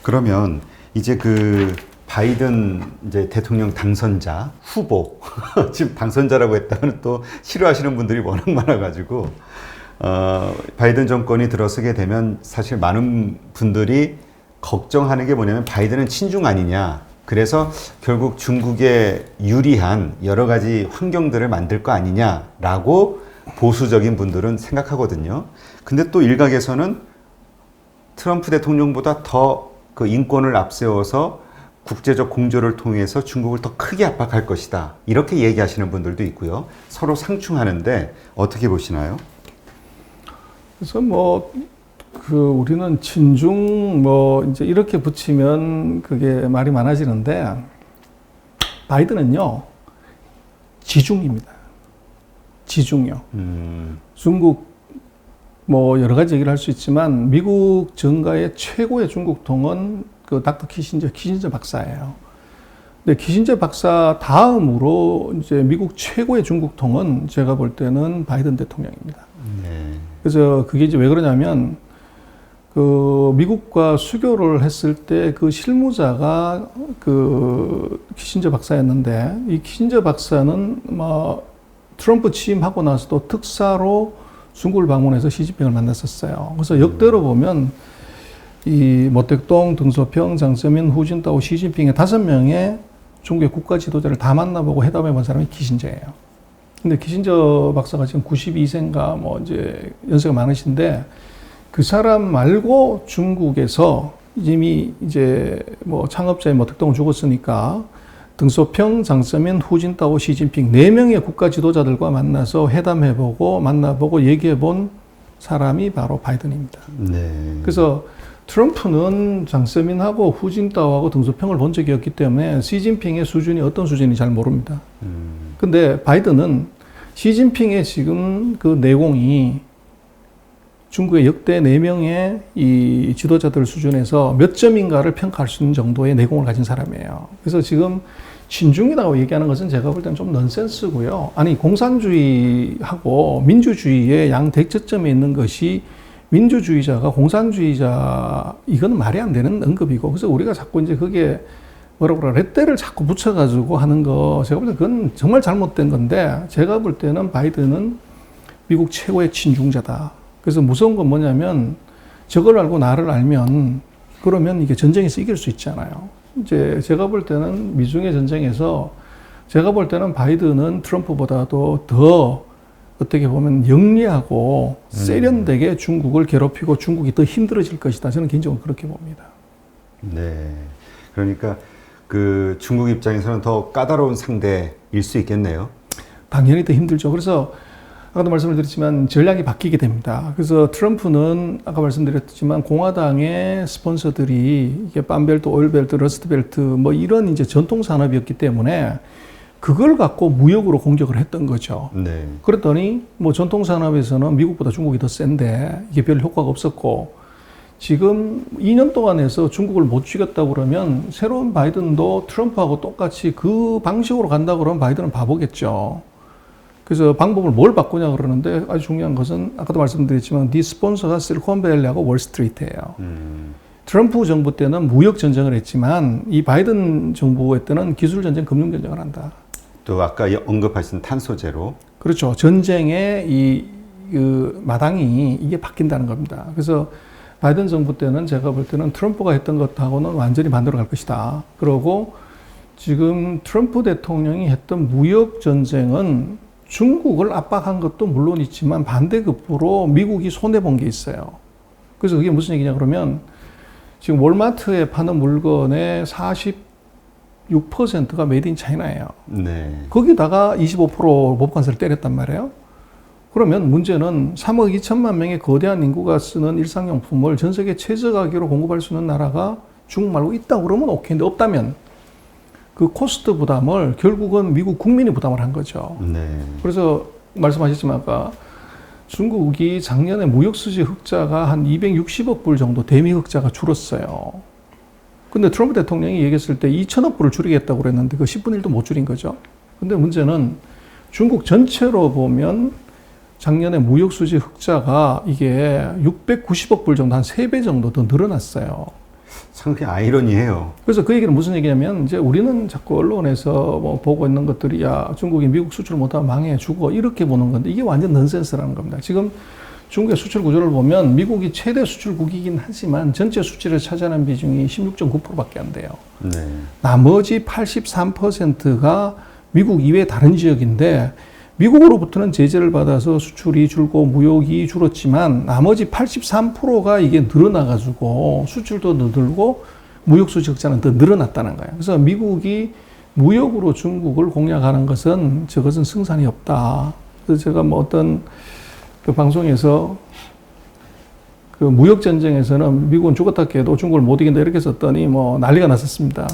그러면 이제 그 바이든 이제 대통령 당선자 후보 지금 당선자라고 했다면 또 싫어하시는 분들이 워낙 많아가지고 바이든 정권이 들어서게 되면 사실 많은 분들이 걱정하는 게 뭐냐면 바이든은 친중 아니냐. 그래서 결국 중국에 유리한 여러 가지 환경들을 만들 거 아니냐라고 보수적인 분들은 생각하거든요. 근데 또 일각에서는 트럼프 대통령보다 더 그 인권을 앞세워서 국제적 공조를 통해서 중국을 더 크게 압박할 것이다. 이렇게 얘기하시는 분들도 있고요. 서로 상충하는데 어떻게 보시나요? 그래서 우리는 친중 이제 이렇게 붙이면 그게 말이 많아지는데 바이든은요, 지중입니다. 지중요. 중국 여러 가지 얘기를 할 수 있지만 미국 정가의 최고의 중국통은 그 닥터 키신저 박사예요. 근데 키신저 박사 다음으로 이제 미국 최고의 중국통은 제가 볼 때는 바이든 대통령입니다. 그래서 그게 이제 왜 그러냐면 그 미국과 수교를 했을 때 그 실무자가 그 키신저 박사였는데 이 키신저 박사는 트럼프 취임하고 나서도 특사로 중국을 방문해서 시진핑을 만났었어요. 그래서 역대로 보면 이 모택동, 등소평, 장쩌민, 후진타오, 시진핑의 5명의 중국의 국가 지도자를 다 만나보고 회담해 본 사람이 키신저예요. 근데 키신저 박사가 지금 92세인가 이제 연세가 많으신데 그 사람 말고 중국에서 이미 이제 창업자의 모택동은 죽었으니까 등소평, 장쩌민, 후진타오, 시진핑 4명의 국가 지도자들과 만나서 회담해보고 만나보고 얘기해본 사람이 바로 바이든입니다. 네. 그래서 트럼프는 장쩌민하고 후진타오하고 등소평을 본 적이 없기 때문에 시진핑의 수준이 어떤 수준인지 잘 모릅니다. 근데 바이든은 시진핑의 지금 그 내공이 중국의 역대 4명의 이 지도자들 수준에서 몇 점인가를 평가할 수 있는 정도의 내공을 가진 사람이에요. 그래서 지금 친중이라고 얘기하는 것은 제가 볼 때는 좀 넌센스고요. 아니, 공산주의하고 민주주의의 양대처점에 있는 것이 민주주의자가 공산주의자, 이건 말이 안 되는 언급이고, 그래서 우리가 자꾸 이제 그게 레떼를 자꾸 붙여가지고 하는 거, 제가 볼 때 그건 정말 잘못된 건데, 제가 볼 때는 바이든은 미국 최고의 친중자다. 그래서 무서운 건 뭐냐면, 저걸 알고 나를 알면, 그러면 이게 전쟁에서 이길 수 있잖아요. 이제 제가 볼 때는 미중의 전쟁에서, 제가 볼 때는 바이든은 트럼프보다도 더 어떻게 보면 영리하고 세련되게 중국을 괴롭히고 중국이 더 힘들어질 것이다. 저는 개인적으로 그렇게 봅니다. 네. 그러니까 그 중국 입장에서는 더 까다로운 상대일 수 있겠네요. 당연히 더 힘들죠. 그래서 아까도 말씀을 드렸지만 전략이 바뀌게 됩니다. 그래서 트럼프는 아까 말씀드렸지만 공화당의 스폰서들이 이게 빰벨트, 오일벨트, 러스트벨트 이런 이제 전통 산업이었기 때문에 그걸 갖고 무역으로 공격을 했던 거죠. 네. 그랬더니 전통 산업에서는 미국보다 중국이 더 센데 이게 별 효과가 없었고 지금 2년 동안 해서 중국을 못 죽였다고 그러면 새로운 바이든도 트럼프하고 똑같이 그 방식으로 간다고 그러면 바이든은 바보겠죠. 그래서 방법을 뭘 바꾸냐 그러는데 아주 중요한 것은 아까도 말씀드렸지만 네 스폰서가 실리콘밸리하고 월스트리트예요. 트럼프 정부 때는 무역 전쟁을 했지만 이 바이든 정부 때는 기술 전쟁, 금융 전쟁을 한다. 또 아까 언급하신 탄소 제로. 그렇죠. 전쟁의 그 마당이 이게 바뀐다는 겁니다. 그래서 바이든 정부 때는 제가 볼 때는 트럼프가 했던 것하고는 완전히 반대로 갈 것이다. 그러고 지금 트럼프 대통령이 했던 무역 전쟁은 중국을 압박한 것도 물론 있지만 반대급부로 미국이 손해본 게 있어요. 그래서 그게 무슨 얘기냐 그러면 지금 월마트에 파는 물건의 46%가 메이드 인 차이나예요. 네. 거기다가 25% 법관세를 때렸단 말이에요. 그러면 문제는 3억 2천만 명의 거대한 인구가 쓰는 일상용품을 전 세계 최저가격으로 공급할 수 있는 나라가 중국 말고 있다고 그러면 오케이인데 없다면 그 코스트 부담을 결국은 미국 국민이 부담을 한 거죠. 네. 그래서 말씀하셨지만 아까 중국이 작년에 무역수지 흑자가 한 260억 불 정도 대미 흑자가 줄었어요. 근데 트럼프 대통령이 얘기했을 때 2천억 불을 줄이겠다고 그랬는데 그 10분의 1도 못 줄인 거죠. 근데 문제는 중국 전체로 보면 작년에 무역수지 흑자가 이게 690억 불 정도 한 3배 정도 더 늘어났어요. 상당히 아이러니해요. 그래서 그 얘기는 무슨 얘기냐면 이제 우리는 자꾸 언론에서 뭐 보고 있는 것들이 야 중국이 미국 수출 못하면 망해 죽어 이렇게 보는 건데 이게 완전 넌센스라는 겁니다. 지금 중국의 수출 구조를 보면 미국이 최대 수출국이긴 하지만 전체 수출을 차지하는 비중이 16.9%밖에 안 돼요. 네. 나머지 83%가 미국 이외 다른 지역인데 미국으로부터는 제재를 받아서 수출이 줄고 무역이 줄었지만 나머지 83%가 이게 늘어나가지고 수출도 늘고 무역 수지 적자는 더 늘어났다는 거예요. 그래서 미국이 무역으로 중국을 공략하는 것은 저것은 승산이 없다. 그래서 제가 뭐 어떤 그 방송에서 그 무역 전쟁에서는 미국은 죽었다 깨도 중국을 못 이긴다 이렇게 썼더니 뭐 난리가 났었습니다.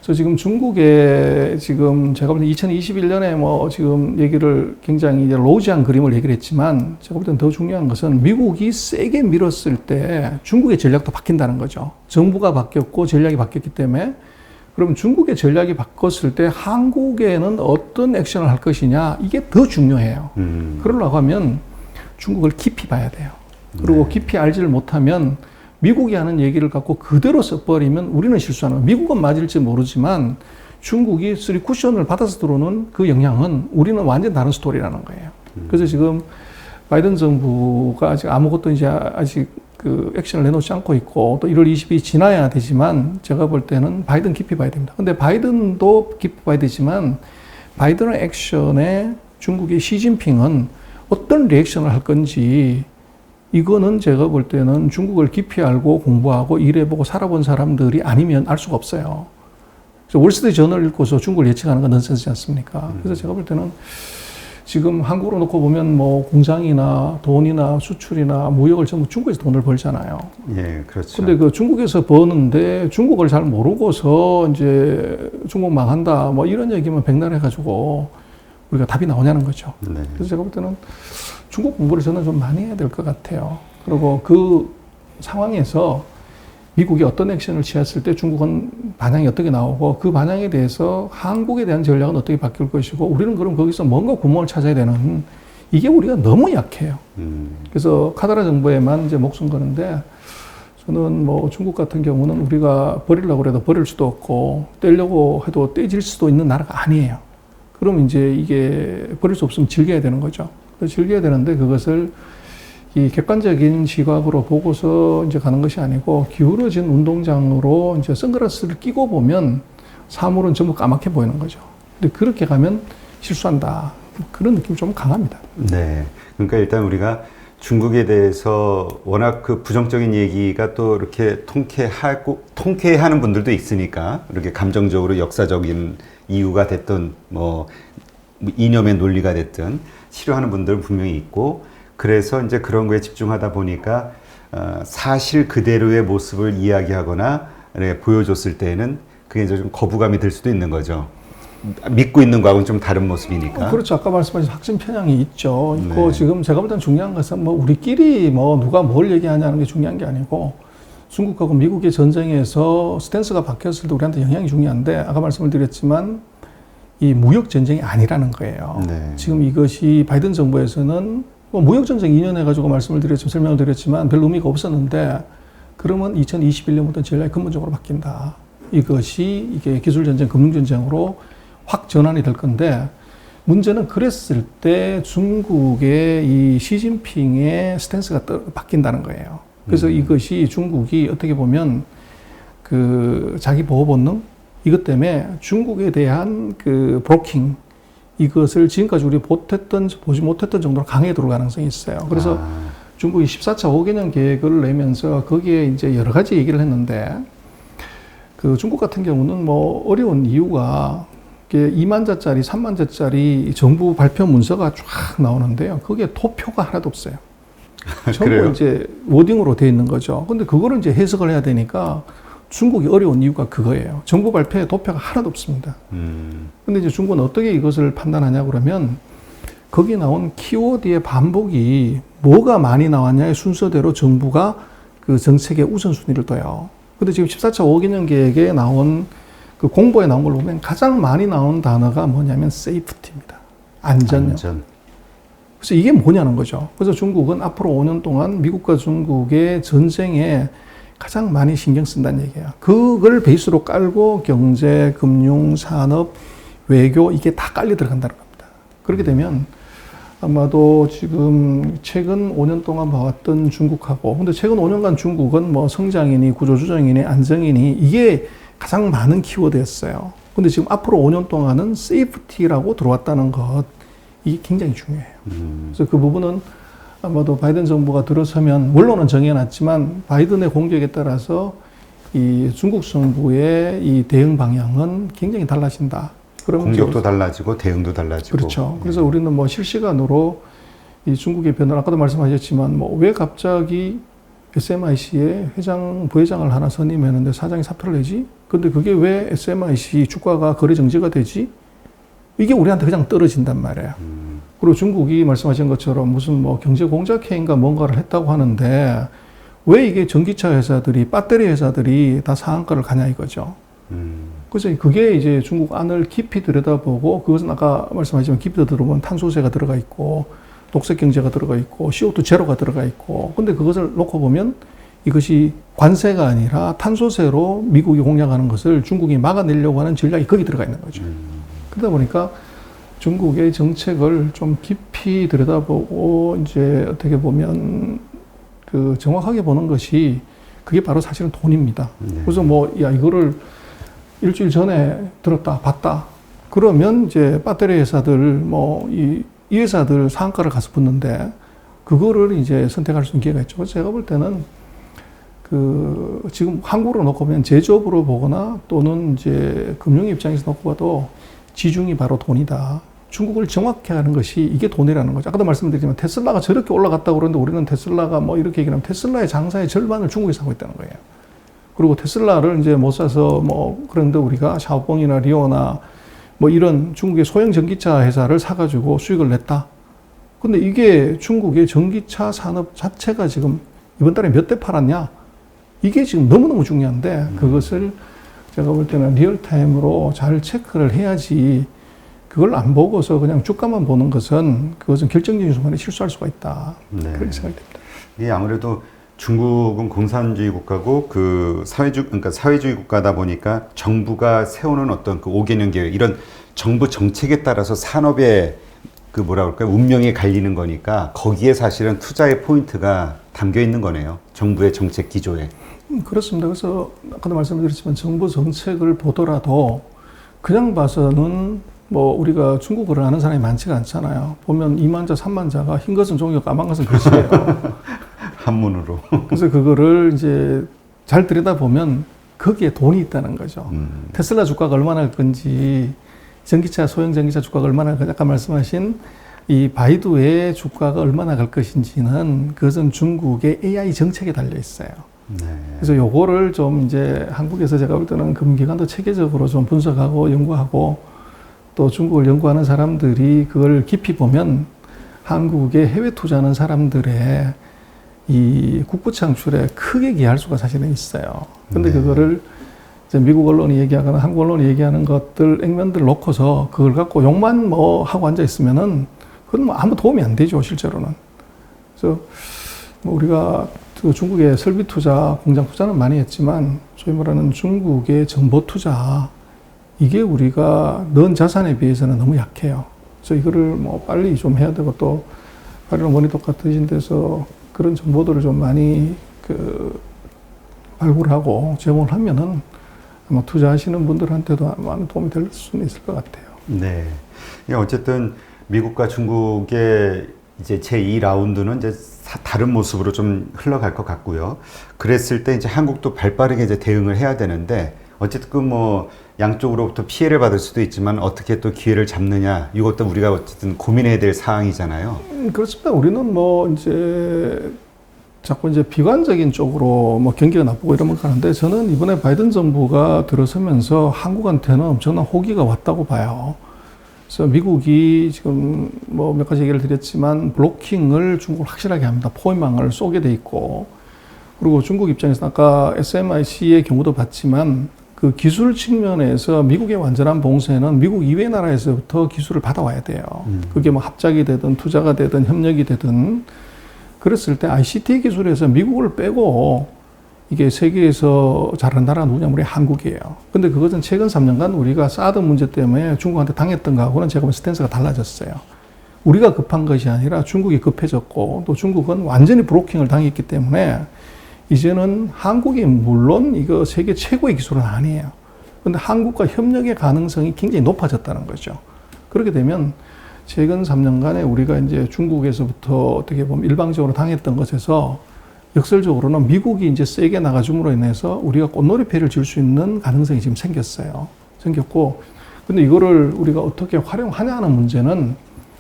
그래서 지금 중국에 지금 제가 볼 때 2021년에 뭐 지금 얘기를 굉장히 이제 로지한 그림을 얘기를 했지만 제가 볼 때는 더 중요한 것은 미국이 세게 밀었을 때 중국의 전략도 바뀐다는 거죠. 정부가 바뀌었고 전략이 바뀌었기 때문에 그럼 중국의 전략이 바뀌었을 때 한국에는 어떤 액션을 할 것이냐 이게 더 중요해요. 그러려고 하면 중국을 깊이 봐야 돼요. 그리고 깊이 알지를 못하면 미국이 하는 얘기를 갖고 그대로 써버리면 우리는 실수하는 거예요. 미국은 맞을지 모르지만 중국이 쓰리 쿠션을 받아서 들어오는 그 영향은 우리는 완전 다른 스토리라는 거예요. 그래서 지금 바이든 정부가 아직 아무것도 이제 아직 그 액션을 내놓지 않고 있고 또 1월 20일이 지나야 되지만 제가 볼 때는 바이든 깊이 봐야 됩니다. 근데 바이든도 깊이 봐야 되지만 바이든의 액션에 중국의 시진핑은 어떤 리액션을 할 건지 이거는 제가 볼 때는 중국을 깊이 알고 공부하고 일해보고 살아본 사람들이 아니면 알 수가 없어요. 그래서 월스트리트 저널 읽고서 중국을 예측하는 건 넌센스지 않습니까? 그래서 제가 볼 때는 지금 한국으로 놓고 보면 뭐 공장이나 돈이나 수출이나 무역을 전부 중국에서 돈을 벌잖아요. 예, 그렇죠. 근데 그 중국에서 버는데 중국을 잘 모르고서 이제 중국 망한다 뭐 이런 얘기만 백날 해가지고 우리가 답이 나오냐는 거죠. 네. 그래서 제가 볼 때는 중국 공부를 저는 좀 많이 해야 될 것 같아요. 그리고 그 상황에서 미국이 어떤 액션을 취했을 때 중국은 반향이 어떻게 나오고 그 반향에 대해서 한국에 대한 전략은 어떻게 바뀔 것이고 우리는 그럼 거기서 뭔가 구멍을 찾아야 되는 이게 우리가 너무 약해요. 그래서 카다라 정부에만 이제 목숨 거는데 저는 뭐 중국 같은 경우는 우리가 버리려고 해도 버릴 수도 없고 떼려고 해도 떼질 수도 있는 나라가 아니에요. 그럼 이제 이게 버릴 수 없으면 즐겨야 되는 거죠. 즐겨야 되는데 그것을 이 객관적인 시각으로 보고서 이제 가는 것이 아니고 기울어진 운동장으로 이제 선글라스를 끼고 보면 사물은 전부 까맣게 보이는 거죠. 근데 그렇게 가면 실수한다. 그런 느낌이 좀 강합니다. 네. 그러니까 일단 우리가 중국에 대해서 워낙 그 부정적인 얘기가 또 이렇게 통쾌하는 분들도 있으니까 이렇게 감정적으로 역사적인 이유가 됐던 뭐 이념의 논리가 됐든 싫어하는 분들은 분명히 있고 그래서 이제 그런 거에 집중하다 보니까 사실 그대로의 모습을 이야기하거나 보여줬을 때는 그게 이제 좀 거부감이 들 수도 있는 거죠. 믿고 있는 거하고는 좀 다른 모습이니까. 그렇죠. 아까 말씀하신 확신 편향이 있죠. 네. 그 지금 제가 볼 때는 중요한 것은 뭐 우리끼리 뭐 누가 뭘 얘기하냐는 게 중요한 게 아니고 중국하고 미국의 전쟁에서 스탠스가 바뀌었을 때 우리한테 영향이 중요한데 아까 말씀을 드렸지만 이 무역 전쟁이 아니라는 거예요. 네. 지금 이것이 바이든 정부에서는 뭐 무역 전쟁 2년 해가지고 말씀을 드렸지만 설명을 드렸지만 별 의미가 없었는데 그러면 2021년부터 전략이 근본적으로 바뀐다. 이것이 이게 기술 전쟁, 금융 전쟁으로 확 전환이 될 건데 문제는 그랬을 때 중국의 이 시진핑의 스탠스가 바뀐다는 거예요. 그래서 이것이 중국이 어떻게 보면 그 자기 보호 본능 이것 때문에 중국에 대한 그 브로킹 이것을 지금까지 우리 보지 못했던 정도로 강해 들어올 가능성이 있어요. 그래서 중국이 14차 5개년 계획을 내면서 거기에 이제 여러 가지 얘기를 했는데 그 중국 같은 경우는 뭐 어려운 이유가 2만 자짜리, 3만 자짜리 정부 발표 문서가 쫙 나오는데요. 거기에 도표가 하나도 없어요. 전부 이제 워딩으로 되어 있는 거죠. 근데 그거를 이제 해석을 해야 되니까 중국이 어려운 이유가 그거예요. 정부 발표에 도표가 하나도 없습니다. 근데 이제 중국은 어떻게 이것을 판단하냐 그러면 거기 나온 키워드의 반복이 뭐가 많이 나왔냐의 순서대로 정부가 그 정책의 우선순위를 둬요. 근데 지금 14차 5개년 계획에 나온 그 공보에 나온 걸 보면 가장 많이 나온 단어가 뭐냐면 세이프티입니다. 안전요. 그래서 이게 뭐냐는 거죠. 그래서 중국은 앞으로 5년 동안 미국과 중국의 전쟁에 가장 많이 신경 쓴다는 얘기예요. 그걸 베이스로 깔고 경제, 금융, 산업, 외교 이게 다 깔려 들어간다는 겁니다. 그렇게 되면 아마도 지금 최근 5년 동안 봐왔던 중국하고, 근데 최근 5년간 중국은 뭐 성장이니 구조조정이니 안정이니 이게 가장 많은 키워드였어요. 근데 지금 앞으로 5년 동안은 세이프티라고 들어왔다는 것, 이게 굉장히 중요해요. 그래서 그 부분은 아마도 바이든 정부가 들어서면, 원론은 정해놨지만 바이든의 공격에 따라서 이 중국 정부의 이 대응 방향은 굉장히 달라진다. 공격도 달라지고 대응도 달라지고. 그렇죠. 그래서 우리는 뭐 실시간으로 이 중국의 변화를 아까도 말씀하셨지만 뭐 왜 갑자기 SMIC에 회장, 부회장을 하나 선임했는데 사장이 사퇴를 내지? 근데 그게 왜 SMIC 주가가 거래 정지가 되지? 이게 우리한테 그냥 떨어진단 말이에요. 그리고 중국이 말씀하신 것처럼 무슨 뭐 경제 공작회의인가 뭔가를 했다고 하는데 왜 이게 전기차 회사들이, 배터리 회사들이 다 상한가를 가냐 이거죠. 그래서 그게 이제 중국 안을 깊이 들여다보고, 그것은 아까 말씀하셨지만 깊이 들어보면 탄소세가 들어가 있고 녹색 경제가 들어가 있고 CO2 제로가 들어가 있고, 근데 그것을 놓고 보면 이것이 관세가 아니라 탄소세로 미국이 공략하는 것을 중국이 막아내려고 하는 전략이 거기 들어가 있는 거죠. 그러다 보니까 중국의 정책을 좀 깊이 들여다보고 이제 어떻게 보면 그 정확하게 보는 것이, 그게 바로 사실은 돈입니다. 그래서 뭐 야 이거를 일주일 전에 들었다, 봤다. 그러면 이제 배터리 회사들, 뭐, 이 회사들 상한가를 가서 붙는데, 그거를 이제 선택할 수 있는 기회가 있죠. 그래서 제가 볼 때는, 지금 한국으로 놓고 보면 제조업으로 보거나 또는 이제 금융 입장에서 놓고 봐도 지중이 바로 돈이다. 중국을 정확히 하는 것이 이게 돈이라는 거죠. 아까도 말씀드렸지만 테슬라가 저렇게 올라갔다고 그러는데 우리는 테슬라가 뭐 이렇게 얘기하면 테슬라의 장사의 절반을 중국에서 하고 있다는 거예요. 그리고 테슬라를 이제 못 사서 뭐, 그런데 우리가 샤오봉이나 리오나 뭐 이런 중국의 소형 전기차 회사를 사가지고 수익을 냈다. 근데 이게 중국의 전기차 산업 자체가 지금 이번 달에 몇 대 팔았냐? 이게 지금 너무너무 중요한데, 그것을 제가 볼 때는 리얼타임으로 잘 체크를 해야지, 그걸 안 보고서 그냥 주가만 보는 것은, 그것은 결정적인 순간에 실수할 수가 있다. 네. 그렇게 생각이 됩니다. 이게 아무래도 중국은 공산주의 국가고 그러니까 사회주의 국가다 보니까 정부가 세우는 어떤 그 5개년 계획, 이런 정부 정책에 따라서 산업의 그 뭐라 그럴까요? 운명이 갈리는 거니까 거기에 사실은 투자의 포인트가 담겨 있는 거네요. 정부의 정책 기조에. 그렇습니다. 그래서 아까도 말씀드렸지만 정부 정책을 보더라도 그냥 봐서는 뭐 우리가 중국어를 아는 사람이 많지가 않잖아요. 보면 2만자, 3만자가 흰 것은 종이고 까만 것은 글씨예요. 한문으로. 그래서 그거를 이제 잘 들여다보면 거기에 돈이 있다는 거죠. 테슬라 주가가 얼마나 갈 건지, 전기차, 소형 전기차 주가가 얼마나 갈 건지, 아까 말씀하신 이 바이두의 주가가 얼마나 갈 것인지는 그것은 중국의 AI 정책에 달려 있어요. 네. 그래서 요거를 좀 이제 한국에서 제가 볼 때는 금기관도 체계적으로 좀 분석하고 연구하고, 또 중국을 연구하는 사람들이 그걸 깊이 보면 한국에 해외 투자하는 사람들의 이 국부 창출에 크게 기여할 수가 사실은 있어요. 근데 그거를 이제 미국 언론이 얘기하거나 한국 언론이 얘기하는 것들, 액면들 놓고서 그걸 갖고 욕만 뭐 하고 앉아 있으면은 그건 뭐 아무 도움이 안 되죠, 실제로는. 그래서 뭐 우리가 그 중국의 설비 투자, 공장 투자는 많이 했지만 소위 말하는 중국의 정보 투자, 이게 우리가 넣은 자산에 비해서는 너무 약해요. 그래서 이거를 뭐 빨리 좀 해야 되고, 또 파리로 머니 똑같으신 데서 그런 정보들을 좀 많이 발굴하고 제공을 하면은 아마 투자하시는 분들한테도 많은 도움이 될 수는 있을 것 같아요. 네. 어쨌든 미국과 중국의 이제 제2라운드는 이제 다른 모습으로 좀 흘러갈 것 같고요. 그랬을 때 이제 한국도 발빠르게 이제 대응을 해야 되는데, 어쨌든 뭐 양쪽으로부터 피해를 받을 수도 있지만 어떻게 또 기회를 잡느냐, 이것도 우리가 어쨌든 고민해야 될 사항이잖아요. 그렇습니다. 우리는 뭐 이제 자꾸 이제 비관적인 쪽으로 뭐 경기가 나쁘고 이러면 가는데, 저는 이번에 바이든 정부가 들어서면서 한국한테는 엄청난 호기가 왔다고 봐요. 그래서 미국이 지금 뭐 몇 가지 얘기를 드렸지만 블로킹을 중국을 확실하게 합니다. 포위망을 쏘게 돼 있고, 그리고 중국 입장에서 아까 SMIC의 경우도 봤지만 그 기술 측면에서 미국의 완전한 봉쇄는 미국 이외 나라에서부터 기술을 받아와야 돼요. 그게 뭐 합작이 되든 투자가 되든 협력이 되든, 그랬을 때 ICT 기술에서 미국을 빼고 이게 세계에서 잘하는 나라가 누구냐면 우리 한국이에요. 근데 그것은 최근 3년간 우리가 사드 문제 때문에 중국한테 당했던 거하고는 제가 보면 스탠스가 달라졌어요. 우리가 급한 것이 아니라 중국이 급해졌고 또 중국은 완전히 브로킹을 당했기 때문에 이제는 한국이 물론 이거 세계 최고의 기술은 아니에요. 근데 한국과 협력의 가능성이 굉장히 높아졌다는 거죠. 그렇게 되면 최근 3년간에 우리가 이제 중국에서부터 어떻게 보면 일방적으로 당했던 것에서 역설적으로는 미국이 이제 세게 나가줌으로 인해서 우리가 꽃놀이패를 줄 수 있는 가능성이 지금 생겼어요. 생겼고, 근데 이거를 우리가 어떻게 활용하냐 하는 문제는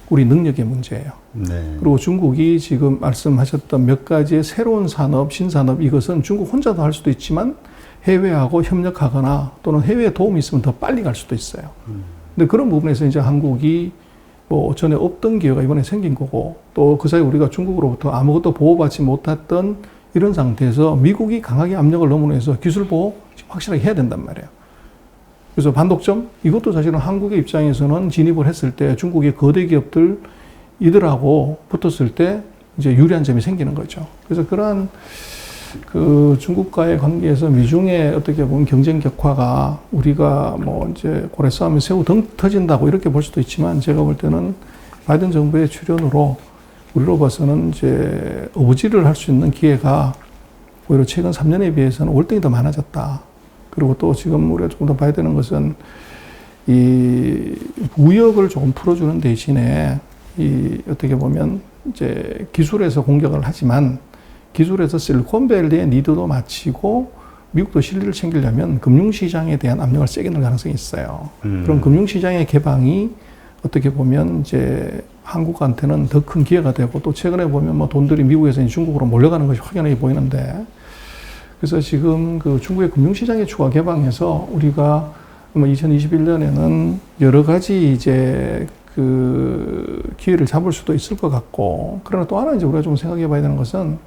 우리 능력의 문제예요. 네. 그리고 중국이 지금 말씀하셨던 몇 가지의 새로운 산업, 신산업 이것은 중국 혼자도 할 수도 있지만 해외하고 협력하거나 또는 해외에 도움이 있으면 더 빨리 갈 수도 있어요. 근데 그런 부분에서 이제 한국이 뭐 전에 없던 기회가 이번에 생긴 거고 또 그 사이 우리가 중국으로부터 아무것도 보호받지 못했던 이런 상태에서 미국이 강하게 압력을 넘어내서 기술 보호 확실하게 해야 된단 말이에요. 그래서 반독점 이것도 사실은 한국의 입장에서는 진입을 했을 때 중국의 거대 기업들 이들하고 붙었을 때 이제 유리한 점이 생기는 거죠. 그래서 그러한 그 중국과의 관계에서 미중의 어떻게 보면 경쟁 격화가 우리가 뭐 이제 고래 싸움에 새우 등 터진다고 이렇게 볼 수도 있지만 제가 볼 때는 바이든 정부의 출연으로 우리로 봐서는 이제 어부지를 할 수 있는 기회가 오히려 최근 3년에 비해서는 월등히 더 많아졌다. 그리고 또 지금 우리가 조금 더 봐야 되는 것은 이 무역을 조금 풀어주는 대신에 이 어떻게 보면 이제 기술에서 공격을 하지만 기술에서 실리콘밸리의 니드도 맞추고 미국도 실리를 챙기려면 금융시장에 대한 압력을 세게 넣을 가능성이 있어요. 그럼 금융시장의 개방이 어떻게 보면 이제 한국한테는 더 큰 기회가 되고 또 최근에 보면 뭐 돈들이 미국에서 중국으로 몰려가는 것이 확연하게 보이는데 그래서 지금 그 중국의 금융시장의 추가 개방에서 우리가 2021년에는 여러 가지 이제 그 기회를 잡을 수도 있을 것 같고 그러나 또 하나 이제 우리가 좀 생각해 봐야 되는 것은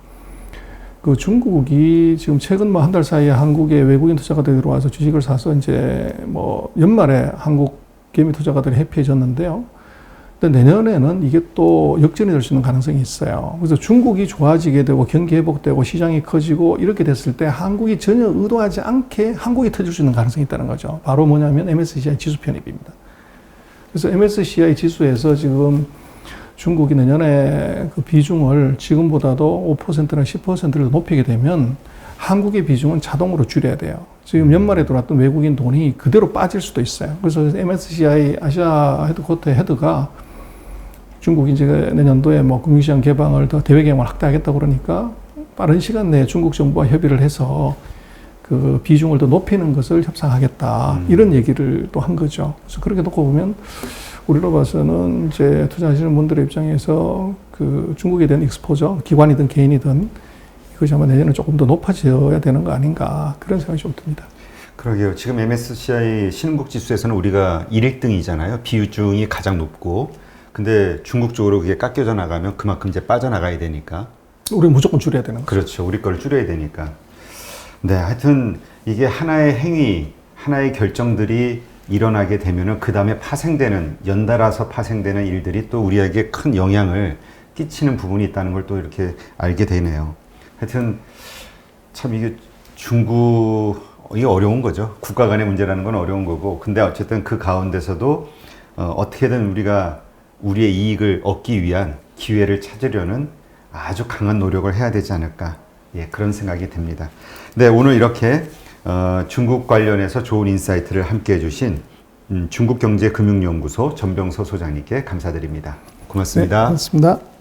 그 중국이 지금 최근 뭐 한 달 사이에 한국에 외국인 투자가들이 들어와서 주식을 사서 이제 뭐 연말에 한국 개미 투자가들이 해피해졌는데요. 근데 내년에는 이게 또 역전이 될 수 있는 가능성이 있어요. 그래서 중국이 좋아지게 되고 경기 회복되고 시장이 커지고 이렇게 됐을 때 한국이 전혀 의도하지 않게 한국이 터질 수 있는 가능성이 있다는 거죠. 바로 뭐냐면 MSCI 지수 편입입니다. 그래서 MSCI 지수에서 지금 중국이 내년에 그 비중을 지금보다도 5%나 10%를 높이게 되면 한국의 비중은 자동으로 줄여야 돼요. 지금 연말에 들어왔던 외국인 돈이 그대로 빠질 수도 있어요. 그래서 MSCI 아시아 헤드쿼터의 헤드가 중국이 이제 내년도에 뭐 금융시장 개방을 더 대외 개방을 확대하겠다고 그러니까 빠른 시간 내에 중국 정부와 협의를 해서 그 비중을 더 높이는 것을 협상하겠다. 이런 얘기를 또 한 거죠. 그래서 그렇게 놓고 보면 우리로 봐서는 이제 투자하시는 분들의 입장에서 그 중국에 대한 익스포저, 기관이든 개인이든 이것이 아마 내년에 조금 더 높아져야 되는 거 아닌가 그런 생각이 좀 듭니다. 그러게요. 지금 MSCI 신흥국 지수에서는 우리가 1등이잖아요. 비중이 가장 높고. 근데 중국 쪽으로 그게 깎여져 나가면 그만큼 이제 빠져나가야 되니까. 우리는 무조건 줄여야 되는 거죠. 그렇죠. 우리 걸 줄여야 되니까. 네, 하여튼 이게 하나의 행위, 하나의 결정들이 일어나게 되면은 그 다음에 파생되는, 연달아서 파생되는 일들이 또 우리에게 큰 영향을 끼치는 부분이 있다는 걸 또 이렇게 알게 되네요. 하여튼 참 이게 중국이 어려운 거죠. 국가 간의 문제라는 건 어려운 거고. 근데 어쨌든 그 가운데서도 어떻게든 우리가 우리의 이익을 얻기 위한 기회를 찾으려는 아주 강한 노력을 해야 되지 않을까. 예, 그런 생각이 듭니다. 네, 오늘 이렇게 중국 관련해서 좋은 인사이트를 함께 해주신 중국경제금융연구소 전병서 소장님께 감사드립니다. 고맙습니다. 네, 고맙습니다.